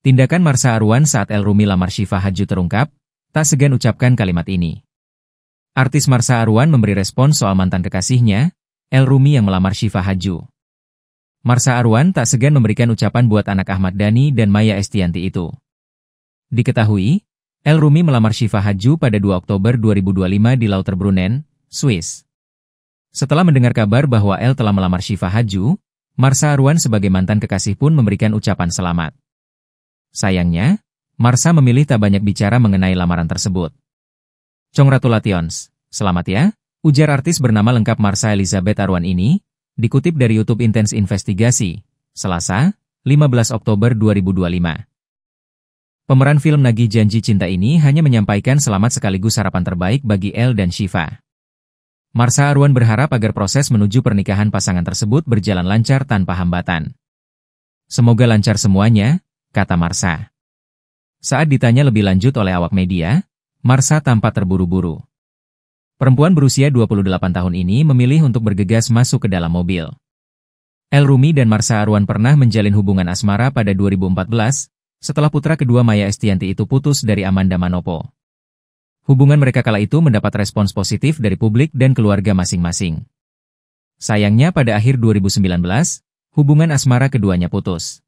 Tindakan Marsha Arwan saat El Rumi lamar Syifa Hajju terungkap, tak segan ucapkan kalimat ini. Artis Marsha Arwan memberi respons soal mantan kekasihnya, El Rumi yang melamar Syifa Hajju. Marsha Arwan tak segan memberikan ucapan buat anak Ahmad Dhani dan Maya Estianty itu. Diketahui, El Rumi melamar Syifa Hajju pada 2 Oktober 2025 di Lauterbrunnen, Swiss. Setelah mendengar kabar bahwa El telah melamar Syifa Hajju, Marsha Arwan sebagai mantan kekasih pun memberikan ucapan selamat. Sayangnya, Marsha memilih tak banyak bicara mengenai lamaran tersebut. Congratulations, selamat ya, ujar artis bernama lengkap Marsha Elizabeth Arwan ini, dikutip dari YouTube Intense Investigasi, Selasa, 15 Oktober 2025. Pemeran film Nagih Janji Cinta ini hanya menyampaikan selamat sekaligus harapan terbaik bagi El dan Syifa. Marsha Arwan berharap agar proses menuju pernikahan pasangan tersebut berjalan lancar tanpa hambatan. Semoga lancar semuanya, kata Marsha. Saat ditanya lebih lanjut oleh awak media, Marsha tampak terburu-buru. Perempuan berusia 28 tahun ini memilih untuk bergegas masuk ke dalam mobil. El Rumi dan Marsha Arwan pernah menjalin hubungan asmara pada 2014, setelah putra kedua Maya Estianty itu putus dari Amanda Manopo. Hubungan mereka kala itu mendapat respons positif dari publik dan keluarga masing-masing. Sayangnya pada akhir 2019, hubungan asmara keduanya putus.